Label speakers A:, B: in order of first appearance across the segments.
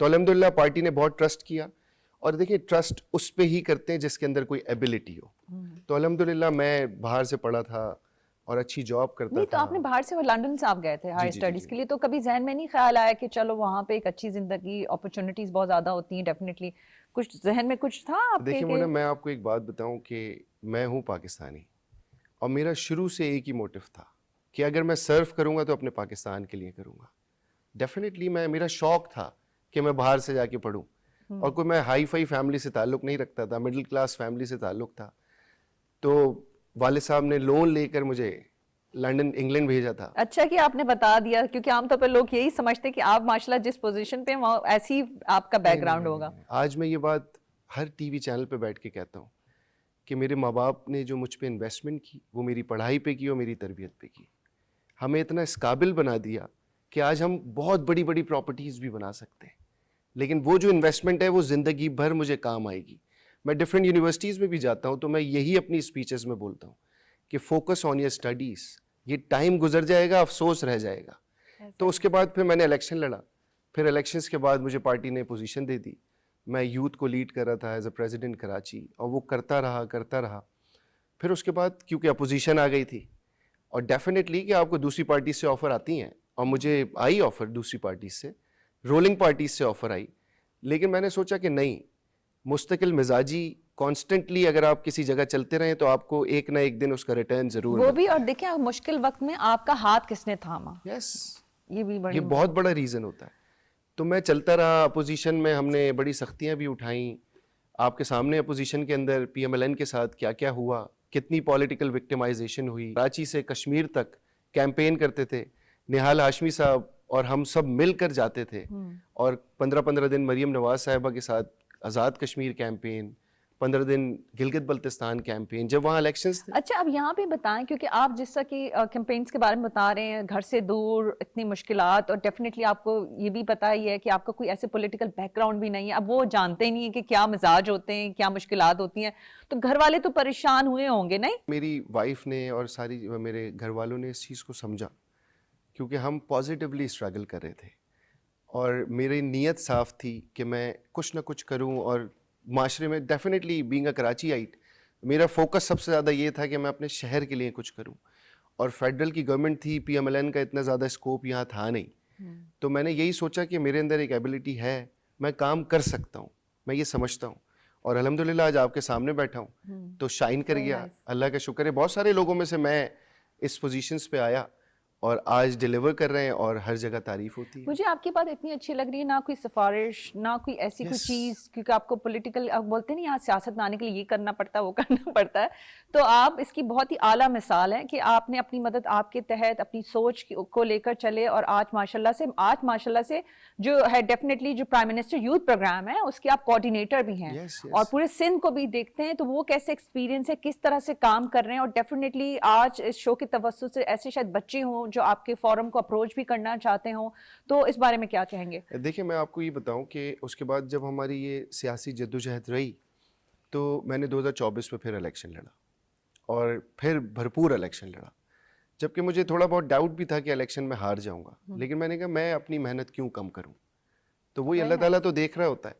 A: تو الحمدللہ پارٹی نے بہت ٹرسٹ کیا, اور دیکھیں ٹرسٹ اس پہ ہی کرتے ہیں جس کے اندر کوئی ایبلٹی ہو. تو الحمدللہ میں باہر سے پڑھا تھا اور اچھی جاب کرتا
B: نہیں تو
A: تھا.
B: آپ نے باہر سے لنڈن سے آپ گئے تھے ہائر اسٹڈیز کے لیے, تو کبھی ذہن میں نہیں خیال آیا کہ چلو وہاں پہ ایک اچھی زندگی, اپرچونیٹیز بہت زیادہ ہوتی ہیں ڈیفینیٹلی, کچھ ذہن میں کچھ تھا آپ کے؟
A: دیکھیں مونا, میں آپ کو ایک بات بتاؤں کہ میں ہوں پاکستانی, اور میرا شروع سے ایک ہی موٹیو تھا کہ اگر میں سرو کروں گا تو اپنے پاکستان کے لیے کروں گا. ڈیفینیٹلی میرا شوق تھا کہ میں باہر سے جا کے پڑھوں, اور کوئی میں ہائی فائی فیملی سے تعلق نہیں رکھتا تھا, مڈل کلاس فیملی سے تعلق تھا. تو والد صاحب نے لون لے کر مجھے لنڈن انگلینڈ بھیجا تھا.
B: اچھا کہ آپ نے بتا دیا, کیونکہ عام طور پہ لوگ یہی سمجھتے ہیں کہ آپ ماشاءاللہ جس پوزیشن پہ وہاں ایسی آپ کا بیک گراؤنڈ ہوگا.
A: آج میں یہ بات ہر ٹی وی چینل پہ بیٹھ کے کہتا ہوں کہ میرے ماں باپ نے جو مجھ پہ انویسٹمنٹ کی وہ میری پڑھائی پہ کی اور میری تربیت پہ کی. ہمیں اتنا اس قابل بنا دیا کہ آج ہم بہت بڑی بڑی پراپرٹیز بھی بنا سکتے ہیں, لیکن وہ جو انویسٹمنٹ ہے وہ زندگی بھر مجھے کام آئے گی. میں ڈفرینٹ یونیورسٹیز میں بھی جاتا ہوں تو میں یہی اپنی اسپیچز میں بولتا ہوں کہ فوکس آن یور اسٹڈیز, یہ ٹائم گزر جائے گا, افسوس رہ جائے گا. تو اس کے بعد پھر میں نے الیکشن لڑا, پھر الیکشنز کے بعد مجھے پارٹی نے پوزیشن دے دی. میں یوتھ کو لیڈ کر رہا تھا ایز اے پریزیڈنٹ کراچی, اور وہ کرتا رہا. پھر اس کے بعد کیونکہ اپوزیشن آ گئی تھی, اور ڈیفینیٹلی کہ آپ کو دوسری پارٹی سے آفر آتی ہیں, اور مجھے آئی آفر دوسری پارٹی سے, رولنگ پارٹیز سے آفر آئی, لیکن میں نے سوچا کہ نہیں, مستقل مزاجی کانسٹنٹلی اگر آپ کسی جگہ چلتے رہیں تو آپ کو ایک نہ ایک دن اس کا ریٹرن ضرور
B: وہ بھی, اور دیکھیں مشکل وقت میں آپ کا ہاتھ کس نے تھاما,
A: یس,
B: یہ بھی بڑی
A: یہ بہت بڑا ریزن ہوتا ہے. تو میں چلتا رہا. اپوزیشن میں ہم نے بڑی سختیاں بھی اٹھائیں, آپ کے سامنے اپوزیشن کے اندر پی ایم ایل این کے ساتھ کیا کیا ہوا, کتنی پولیٹیکل وکٹمائزیشن ہوئی. کراچی سے کشمیر تک کیمپین کرتے تھے, نہال ہاشمی صاحب اور ہم سب مل کر جاتے تھے, اور 15 دن مریم نواز صاحبہ کے ساتھ آزاد کشمیر کیمپین, 15 دن گلگت بلتستان کیمپین, جب وہاں الیکشنز تھے.
B: اچھا اب یہاں پہ بتائیں, کیونکہ آپ جس طرح کی کیمپینز کے بارے میں بتا رہے ہیں, گھر سے دور, اتنی مشکلات, اور ڈیفینیٹلی آپ کو یہ بھی پتہ ہی ہے کہ آپ کا کوئی ایسے پولیٹیکل بیک گراؤنڈ بھی نہیں ہے, اب وہ جانتے ہی نہیں ہیں کہ کیا مزاج ہوتے ہیں, کیا مشکلات ہوتی ہیں, تو گھر والے تو پریشان ہوئے ہوں گے نہیں؟
A: میری وائف نے اور ساری میرے گھر والوں نے اس چیز کو سمجھا, کیونکہ ہم پازیٹیولی اسٹرگل کر رہے تھے, اور میری نیت صاف تھی کہ میں کچھ نہ کچھ کروں. اور معاشرے میں ڈیفینیٹلی بینگ اے کراچی آئٹ, میرا فوکس سب سے زیادہ یہ تھا کہ میں اپنے شہر کے لیے کچھ کروں, اور فیڈرل کی گورنمنٹ تھی, پی ایم ایل این کا اتنا زیادہ اسکوپ یہاں تھا نہیں. تو میں نے یہی سوچا کہ میرے اندر ایک ایبلٹی ہے, میں کام کر سکتا ہوں, میں یہ سمجھتا ہوں, اور الحمدللہ آج آپ کے سامنے بیٹھا ہوں تو شائن کر گیا. اللہ کا شکر ہے, بہت سارے لوگوں میں سے میں اس پوزیشنز پہ آیا اور آج ڈیلیور کر رہے ہیں, اور ہر جگہ تعریف ہوتی ہے.
B: مجھے آپ کی بات اتنی اچھی لگ رہی ہے, نہ کوئی سفارش, نہ کوئی ایسی کوئی چیز, کیونکہ آپ کو پولیٹیکل, آپ بولتے ہیں یہاں سیاست میں آنے کے لیے یہ کرنا پڑتا ہے, وہ کرنا پڑتا ہے, تو آپ اس کی بہت ہی اعلیٰ مثال ہیں کہ آپ نے اپنی مدد آپ کے تحت اپنی سوچ کو لے کر چلے, اور آج ماشاءاللہ سے جو ہے ڈیفینیٹلی جو پرائم منسٹر یوتھ پروگرام ہے اس کے آپ کوآرڈینیٹر بھی ہیں, اور پورے سندھ کو بھی دیکھتے ہیں, تو وہ کیسے ایکسپیرینس ہے, کس طرح سے کام کر رہے ہیں, اور ڈیفینیٹلی آج اس شو کے توسط سے ایسے شاید بچے ہوں جو آپ کے فورم کو اپروچ بھی کرنا چاہتے ہوں, تو اس بارے میں کیا کہیں گے؟
A: دیکھیں میں آپ کو یہ بتاؤں کہ اس کے بعد جب ہماری یہ سیاسی جدوجہد رہی تو میں نے 2024 میں پھر الیکشن لڑا, اور پھر بھرپور الیکشن لڑا, جبکہ مجھے تھوڑا بہت ڈاؤٹ بھی تھا کہ الیکشن میں ہار جاؤں گا, لیکن میں نے کہا میں اپنی محنت کیوں کم کروں, تو وہی اللہ تعالیٰ تو دیکھ رہا ہوتا ہے.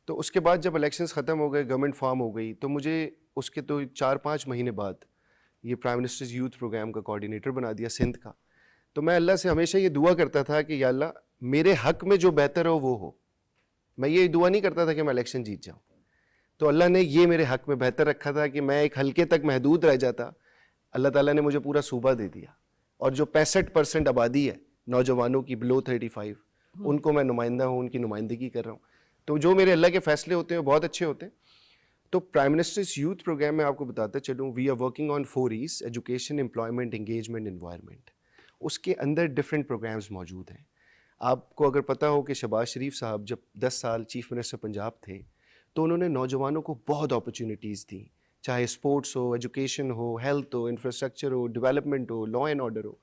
A: تو اس کے بعد جب الیکشنز ختم ہو گئے, گورنمنٹ فارم ہو گئی, تو مجھے اس کے تو 4-5 مہینے بعد یہ پرائم منسٹرز یوتھ پروگرام کا کوآرڈینیٹر بنا دیا سندھ کا. تو میں اللہ سے ہمیشہ یہ دعا کرتا تھا کہ یا اللہ میرے حق میں جو بہتر ہو وہ ہو, میں یہ دعا نہیں کرتا تھا کہ میں الیکشن جیت جاؤں. تو اللہ نے یہ میرے حق میں بہتر رکھا تھا کہ میں ایک حلقے تک محدود رہ جاتا, اللہ تعالیٰ نے مجھے پورا صوبہ دے دیا, اور جو 65% آبادی ہے نوجوانوں کی بلو 35, ان کو میں نمائندہ ہوں, ان کی نمائندگی کر رہا ہوں. تو جو میرے اللہ کے فیصلے ہوتے ہیں وہ بہت اچھے ہوتے ہیں. تو پرائم منسٹرز یوتھ پروگرام میں آپ کو بتاتا چلوں, we are working on 4 E's, education, employment, engagement, environment. اس کے اندر ڈفرینٹ پروگرامز موجود ہیں. آپ کو اگر پتہ ہو کہ شہباز شریف صاحب جب 10 سال چیف منسٹر پنجاب تھے تو انہوں نے نوجوانوں کو بہت اپرچونیٹیز دیں, چاہے اسپورٹس ہو, ایجوکیشن ہو, ہیلتھ ہو, انفراسٹرکچر ہو, ڈیولپمنٹ ہو, لا اینڈ آرڈر ہو,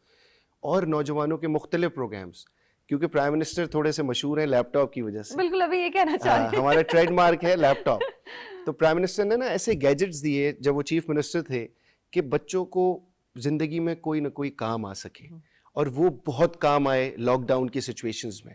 A: اور نوجوانوں کے مختلف پروگرامز. کیونکہ پرائم منسٹر تھوڑے سے مشہور ہیں لیپ ٹاپ کی وجہ سے,
B: بالکل ابھی یہ کہنا چاہ رہے ہیں,
A: ہمارا ٹریڈ مارک ہے لیپ ٹاپ. تو پرائم منسٹر نے نا ایسے گیجٹس دیے جب وہ چیف منسٹر تھے کہ بچوں کو زندگی میں کوئی نہ کوئی کام آ سکے, اور وہ بہت کام آئے لاک ڈاؤن کی سچویشنز میں.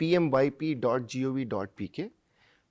A: pmyp.gov.pk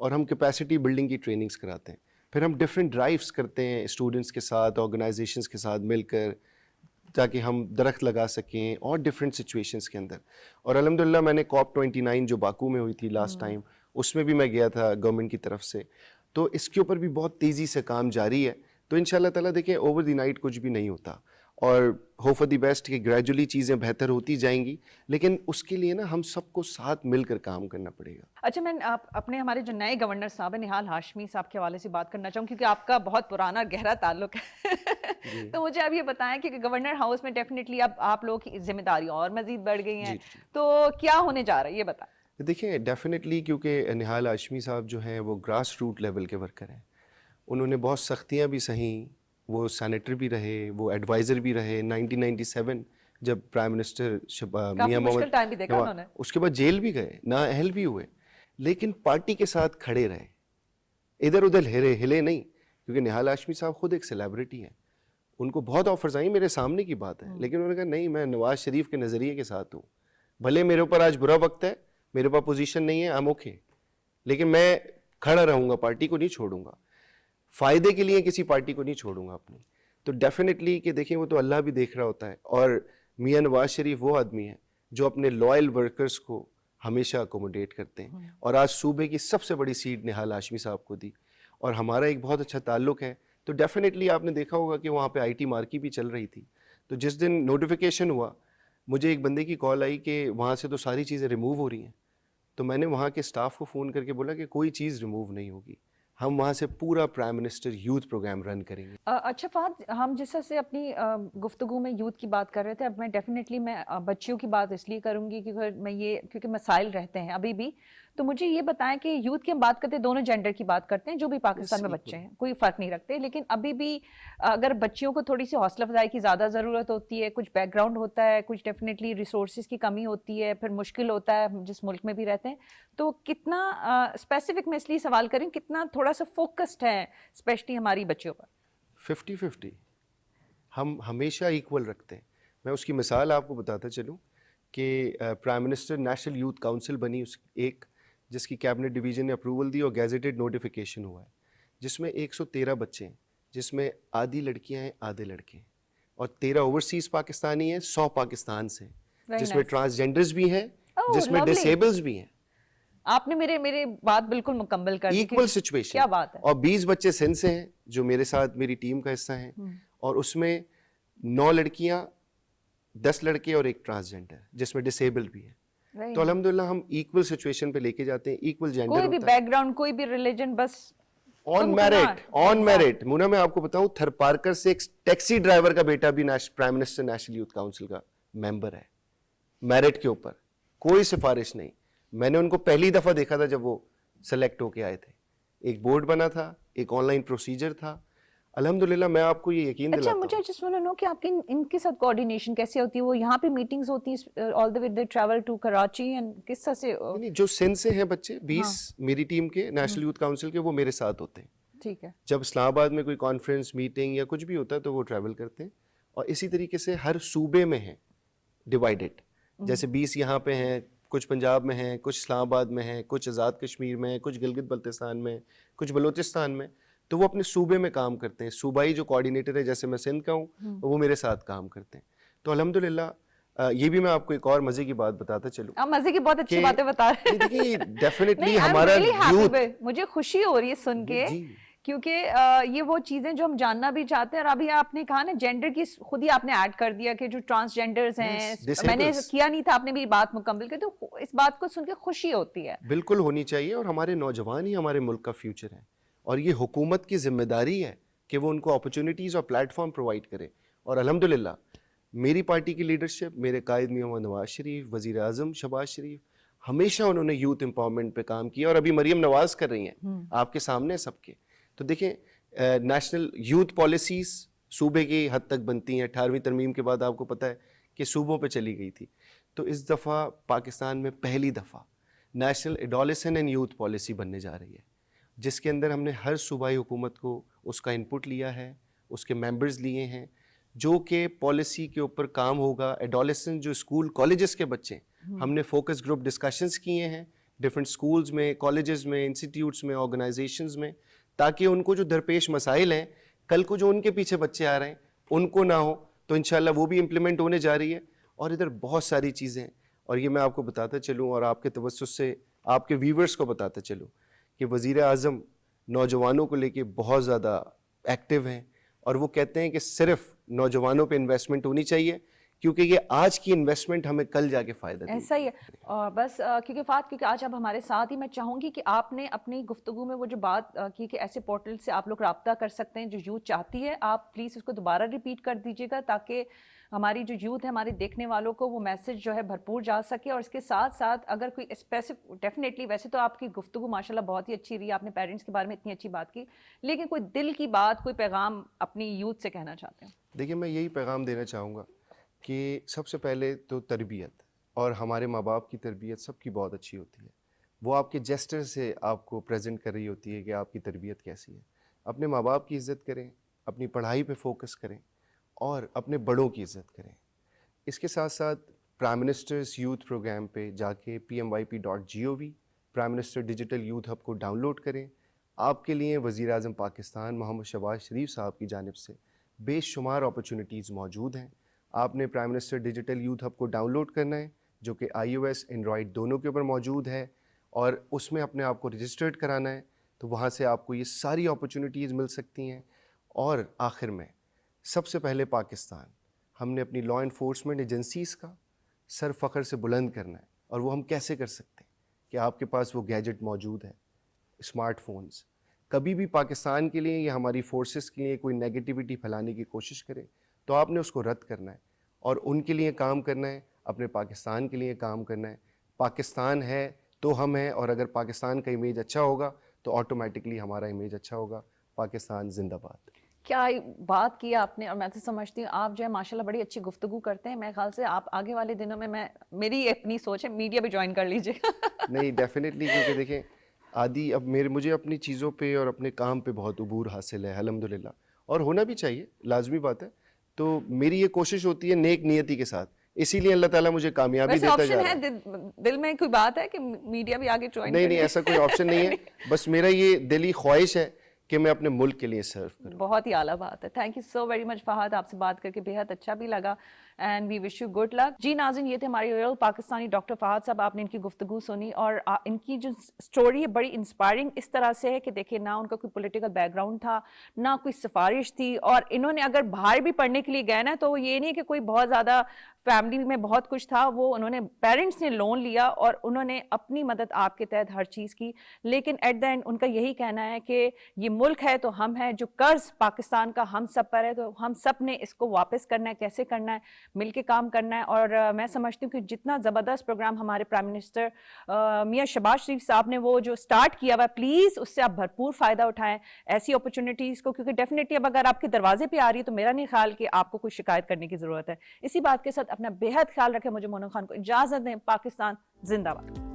A: اور ہم کیپیسٹی بلڈنگ کی ٹریننگز کراتے ہیں. پھر ہم ڈفرینٹ ڈرائیوز کرتے ہیں اسٹوڈنٹس کے ساتھ, آرگنائزیشنس کے ساتھ مل کر, تاکہ ہم درخت لگا سکیں اور ڈفرینٹ سچویشنس کے اندر. اور الحمدللہ میں نے COP29 جو باکو میں ہوئی تھی لاسٹ ٹائم, اس میں بھی میں گیا تھا گورنمنٹ کی طرف سے. تو اس کے اوپر بھی بہت تیزی سے کام جاری ہے. تو ان شاء اللہ تعالیٰ دیکھیں اوور دی نائٹ کچھ بھی نہیں ہوتا, اور ہوپ فار دی بیسٹ کہ گریجولی چیزیں بہتر ہوتی جائیں گی, لیکن اس کے لیے نا ہم سب کو ساتھ مل کر کام کرنا پڑے گا.
B: اچھا, میں آپ اپنے ہمارے جو نئے گورنر صاحب ہیں نہال ہاشمی صاحب کے حوالے سے بات کرنا چاہوں, کیونکہ آپ کا بہت پرانا گہرا تعلق ہے. تو مجھے اب یہ بتائیں کہ گورنر ہاؤس میں ڈیفینیٹلی اب آپ لوگوں کی ذمہ داری اور مزید بڑھ گئی ہیں, تو کیا ہونے جا رہا ہے یہ بتائیں.
A: دیکھیں ڈیفینیٹلی کیونکہ نہال ہاشمی صاحب جو ہیں وہ گراس روٹ لیول کے ورکر ہیں. انہوں نے بہت سختیاں بھی سہیں, وہ سینیٹر بھی رہے, وہ ایڈوائزر بھی رہے. 1997 جب پرائم منسٹر میاں محمد, اس کے بعد جیل بھی گئے, نااہل بھی ہوئے, لیکن پارٹی کے ساتھ کھڑے رہے, ادھر ادھر ہلے نہیں. کیونکہ نہال ہاشمی صاحب خود ایک سیلیبریٹی ہیں, ان کو بہت آفرز آئیں, میرے سامنے کی بات ہے, لیکن انہوں نے کہا نہیں, میں نواز شریف کے نظریے کے ساتھ ہوں, بھلے میرے اوپر آج برا وقت ہے, میرے پاس پوزیشن نہیں ہے, I'm okay, لیکن میں کھڑا رہوں گا, پارٹی کو نہیں چھوڑوں گا, فائدے کے لیے کسی پارٹی کو نہیں چھوڑوں گا اپنی. تو ڈیفینیٹلی کہ دیکھیں وہ تو اللہ بھی دیکھ رہا ہوتا ہے, اور میاں نواز شریف وہ آدمی ہیں جو اپنے لائل ورکرز کو ہمیشہ اکوموڈیٹ کرتے ہیں, اور آج صوبے کی سب سے بڑی سیٹ نہال ہاشمی صاحب کو دی, اور ہمارا ایک بہت اچھا تعلق ہے. تو ڈیفینیٹلی آپ نے دیکھا ہوگا کہ وہاں پہ IT مارکی بھی چل رہی تھی. تو جس دن نوٹیفیکیشن ہوا, مجھے ایک بندے کی کال آئی کہ وہاں سے تو ساری چیزیں ریموو ہو رہی ہیں. تو میں نے وہاں کے اسٹاف کو فون کر کے بولا کہ کوئی چیز ریموو نہیں ہوگی, ہم وہاں سے پورا prime minister youth program run کریں گے.
B: اچھا فہد, ہم جس طرح سے اپنی گفتگو میں یوتھ کی بات کر رہے تھے, اب میں ڈیفینیٹلی میں بچیوں کی بات اس لیے کروں گی کیونکہ مسائل رہتے ہیں ابھی بھی. تو مجھے یہ بتائیں کہ یوتھ کی ہم بات کرتے ہیں, دونوں جینڈر کی بات کرتے ہیں, جو بھی پاکستان میں بچے ہیں کوئی فرق نہیں رکھتے, لیکن ابھی بھی اگر بچیوں کو تھوڑی سی حوصلہ افزائی کی زیادہ ضرورت ہوتی ہے, کچھ بیک گراؤنڈ ہوتا ہے, کچھ ڈیفینیٹلی ریسورسز کی کمی ہوتی ہے, پھر مشکل ہوتا ہے جس ملک میں بھی رہتے ہیں. تو کتنا اسپیسیفک میں اس لیے سوال کریں, کتنا تھوڑا سا فوکسڈ ہے اسپیشلی ہماری بچیوں پر؟
A: 50-50 ہم ہمیشہ ایکول رکھتے ہیں. میں اس کی مثال آپ کو بتاتا چلوں کہ prime minister national youth council بنی, اس ایک جس کی کیبنٹ ڈویژن نے اپروول دی اور گیزیٹڈ نوٹیفیکیشن ہوا ہے, جس میں 113 بچے ہیں, جس میں آدھی لڑکیاں ہیں آدھے لڑکے ہیں, اور 13 اوورسیز پاکستانی ہیں, 100 پاکستان سے, جس میں ٹرانسجینڈرز بھی ہیں, جس میں ڈسیبلز بھی ہیں.
B: آپ نے میرے بات بالکل مکمل کر دی.
A: ایکول سچویشن,
B: کیا بات ہے.
A: اور 20 بچے سندھ سے ہیں جو میرے ساتھ میری ٹیم کا حصہ ہیں, اور اس میں 9 لڑکیاں, 10 لڑکے اور ایک ٹرانسجینڈر جس میں ڈسیبل بھی ہیں. تو الحمدللہ ہم ایکول سچویشن پہ لے کے جاتے ہیں, ایکول جینڈر
B: کوئی بھی بیک گراؤنڈ, کوئی بھی ریلیجن, بس
A: آن میرٹ. مونا میں آپ کو بتاؤں, تھر پارکر سے ایک ٹیکسی ڈرائیور کا بیٹا بھی prime minister national youth council کا ممبر ہے, میرٹ کے اوپر, کوئی سفارش نہیں. میں نے ان کو پہلی دفعہ دیکھا تھا جب وہ سلیکٹ ہو کے آئے تھے, ایک بورڈ بنا تھا, ایک آن لائن پروسیجر تھا. الحمدللہ میں آپ کو یہ یقین دلاتا ہوں.
B: اچھا, مجھے جس میں کہ آپ کی ان کے ساتھ کوآرڈینیشن کیسے ہوتی ہے, وہ یہاں پہ میٹنگز ہوتی ہیں آل دی وے دے ٹریول ٹو کراچی, اینڈ کس طرح سے؟
A: جو سندھ سے ہیں بچے 20 میری ٹیم کے نیشنل یوتھ کاؤنسل کے, وہ میرے ساتھ ہوتے ہیں.
B: ٹھیک ہے.
A: جب اسلام آباد میں کوئی کانفرنس میٹنگ یا کچھ بھی ہوتا ہے تو وہ ٹریول کرتے ہیں, اور اسی طریقے سے ہر صوبے میں ہیں ڈیوائیڈڈ, جیسے 20 یہاں پہ ہیں, کچھ پنجاب میں ہیں, کچھ اسلام آباد میں ہیں, کچھ آزاد کشمیر میں ہیں, کچھ گلگت بلتستان میں, کچھ بلوچستان میں. تو وہ اپنے صوبے میں کام کرتے ہیں. صوبائی جو کوآرڈینیٹر ہے, جیسے میں سندھ کا ہوں, وہ میرے ساتھ کام کرتے ہیں. تو الحمدللہ یہ بھی میں آپ کو ایک اور مزے کی بات بتاتا چلوں.
B: آپ مزے کی بہت اچھی باتیں بتا رہے ہیں.
A: دیکھیے ڈیفینیٹلی ہمارا یوتھ,
B: مجھے خوشی ہو رہی ہے سن کے, کیونکہ یہ وہ چیزیں جو ہم جاننا بھی چاہتے ہیں. اور ابھی آپ نے کہا نا جینڈر کی, خود ہی آپ نے ایڈ کر دیا کہ جو ٹرانسجینڈرز ہیں, میں نے کیا نہیں تھا, آپ نے میری بات مکمل کی, تو اس بات کو سن کے خوشی ہوتی ہے.
A: بالکل ہونی چاہیے, اور ہمارے نوجوان ہی ہمارے ملک کا فیوچر ہے, اور یہ حکومت کی ذمہ داری ہے کہ وہ ان کو اپرچونیٹیز اور پلیٹ فارم پرووائڈ کرے. اور الحمدللہ میری پارٹی کی لیڈرشپ, میرے قائد میاں محمد نواز شریف, وزیر اعظم شہباز شریف, ہمیشہ انہوں نے یوتھ امپاورمنٹ پہ کام کیا, اور ابھی مریم نواز کر رہی ہیں آپ کے سامنے سب کے. تو دیکھیں نیشنل یوتھ پالیسیز صوبے کی حد تک بنتی ہیں. 18ویں ترمیم کے بعد آپ کو پتہ ہے کہ صوبوں پہ چلی گئی تھی. تو اس دفعہ پاکستان میں پہلی دفعہ نیشنل ایڈولسن اینڈ یوتھ پالیسی بننے جا رہی ہے, جس کے اندر ہم نے ہر صوبائی حکومت کو اس کا انپٹ لیا ہے, اس کے ممبرز لیے ہیں, جو کہ پالیسی کے اوپر کام ہوگا. ایڈولسن جو اسکول کالجز کے بچے ہیں, ہم نے فوکس گروپ ڈسکشنز کیے ہیں, ڈفرینٹ اسکولز میں, کالجز میں, انسٹیٹیوٹس میں, آرگنائزیشنز میں, تاکہ ان کو جو درپیش مسائل ہیں کل کو جو ان کے پیچھے بچے آ رہے ہیں ان کو نہ ہو. تو انشاءاللہ وہ بھی امپلیمنٹ ہونے جا رہی ہے. اور ادھر بہت ساری چیزیں ہیں, اور یہ میں آپ کو بتاتا چلوں اور آپ کے توسط سے آپ کے ویورز کو بتاتا چلوں کہ وزیر اعظم نوجوانوں کو لے کے بہت زیادہ ایکٹیو ہیں, اور وہ کہتے ہیں کہ صرف نوجوانوں پہ انویسٹمنٹ ہونی چاہیے, کیونکہ یہ آج کی انویسٹمنٹ ہمیں کل جا کے فائدہ دے گی.
B: ایسا ہی ہے. اور بس کیونکہ آج آپ ہمارے ساتھ ہی, میں چاہوں گی کہ آپ نے اپنی گفتگو میں وہ جو بات کی کہ ایسے پورٹل سے آپ لوگ رابطہ کر سکتے ہیں جو یوتھ چاہتی ہے, آپ پلیز اس کو دوبارہ ریپیٹ کر دیجیے گا تاکہ ہماری جو یوتھ ہے, ہمارے دیکھنے والوں کو وہ میسج جو ہے بھرپور جا سکے. اور اس کے ساتھ ساتھ اگر کوئی اسپیسیفک, ڈیفینیٹلی ویسے تو آپ کی گفتگو ماشاءاللہ بہت ہی اچھی رہی, آپ نے پیرنٹس کے بارے میں اتنی اچھی بات کی, لیکن کوئی دل کی بات, کوئی پیغام اپنی یوتھ سے کہنا چاہتے ہیں؟
A: دیکھیے میں یہی پیغام دینا چاہوں گا کہ سب سے پہلے تو تربیت, اور ہمارے ماں باپ کی تربیت سب کی بہت اچھی ہوتی ہے. وہ آپ کے جیسٹر سے آپ کو پریزنٹ کر رہی ہوتی ہے کہ آپ کی تربیت کیسی ہے. اپنے ماں باپ کی عزت کریں, اپنی پڑھائی پہ فوکس کریں, اور اپنے بڑوں کی عزت کریں. اس کے ساتھ ساتھ پرائم منسٹرز یوتھ پروگرام پہ جا کے PMYP.gov prime minister digital youth hub کو ڈاؤن لوڈ کریں. آپ کے لیے وزیر اعظم پاکستان محمد شہباز شریف صاحب کی جانب سے بے شمار اپرچونیٹیز موجود ہیں. آپ نے prime minister digital youth hub کو ڈاؤن لوڈ کرنا ہے, جو کہ iOS اینڈرائڈ دونوں کے اوپر موجود ہے, اور اس میں اپنے آپ کو رجسٹرڈ کرانا ہے. تو وہاں سے آپ کو یہ ساری اپرچونیٹیز مل سکتی ہیں. اور آخر میں سب سے پہلے پاکستان, ہم نے اپنی لا انفورسمنٹ ایجنسیز کا سر فخر سے بلند کرنا ہے. اور وہ ہم کیسے کر سکتے ہیں کہ آپ کے پاس وہ گیجٹ موجود ہے, اسمارٹ فونز. کبھی بھی پاکستان کے لیے یا ہماری فورسز کے لیے کوئی نیگیٹیوٹی پھیلانے کی کوشش کرے تو آپ نے اس کو رد کرنا ہے, اور ان کے لیے کام کرنا ہے, اپنے پاکستان کے لیے کام کرنا ہے. پاکستان ہے تو ہم ہیں, اور اگر پاکستان کا امیج اچھا ہوگا تو آٹومیٹکلی ہمارا امیج اچھا ہوگا. پاکستان زندہ باد.
B: کیا بات کی آپ نے, اور میں تو سمجھتی ہوں آپ جو ہے ماشاءاللہ بڑی اچھی گفتگو کرتے ہیں. میرے خیال سے آپ آگے والے دنوں میں میری اپنی سوچ ہے, میڈیا بھی جوائن کر لیجیے.
A: نہیں ڈیفینیٹلی, کیونکہ دیکھیں عادی اب مجھے اپنی چیزوں پہ اور اپنے کام پہ بہت عبور حاصل ہے الحمدللہ, اور ہونا بھی چاہیے, لازمی بات ہے. تو میری یہ کوشش ہوتی ہے نیک نیتی کے ساتھ, اسی لیے اللہ تعالیٰ مجھے کامیابی دیتا جا رہا ہے.
B: دل میں کوئی بات ہے کہ میڈیا بھی آگے جوائن؟
A: نہیں, ایسا کوئی آپشن نہیں ہے, بس میرا یہ دلی خواہش ہے کہ میں اپنے ملک کے لیے سرو کروں.
B: بہت ہی اعلیٰ بات ہے. Thank you so very much Fahad, آپ سے بات کر کے بےحد اچھا بھی لگا, and we wish you good luck. جی ناظرین, یہ تھے ہمارے ریئل پاکستانی ڈاکٹر فہد صاحب. آپ نے ان کی گفتگو سنی, اور ان کی جو اسٹوری ہے بڑی انسپائرنگ اس طرح سے ہے کہ دیکھیں نہ ان کا کوئی پولیٹیکل بیک گراؤنڈ تھا, نہ کوئی سفارش تھی, اور انہوں نے اگر باہر بھی پڑھنے کے لیے گئے نا تو یہ نہیں کہ کوئی بہت زیادہ فیملی میں بہت کچھ تھا, وہ انہوں نے پیرنٹس نے لون لیا اور انہوں نے اپنی مدد آپ کے تحت ہر چیز کی. لیکن ایٹ دا اینڈ ان کا یہی کہنا ہے کہ یہ ملک ہے تو ہم ہیں, جو قرض پاکستان کا ہم سب پر ہے تو ہم سب نے اس کو واپس کرنا ہے. کیسے کرنا ہے؟ مل کے کام کرنا ہے. اور میں سمجھتی ہوں کہ جتنا زبردست پروگرام ہمارے پرائم منسٹر میاں شہباز شریف صاحب نے وہ جو سٹارٹ کیا ہوا ہے, پلیز اس سے آپ بھرپور فائدہ اٹھائیں ایسی اپرچونیٹیز کو, کیونکہ ڈیفینیٹلی اب اگر آپ کے دروازے پہ آ رہی ہے تو میرا نہیں خیال کہ آپ کو کوئی شکایت کرنے کی ضرورت ہے. اسی بات کے ساتھ اپنا بے حد خیال رکھیں. مجھے مونا خان کو اجازت دیں. پاکستان زندہ باد.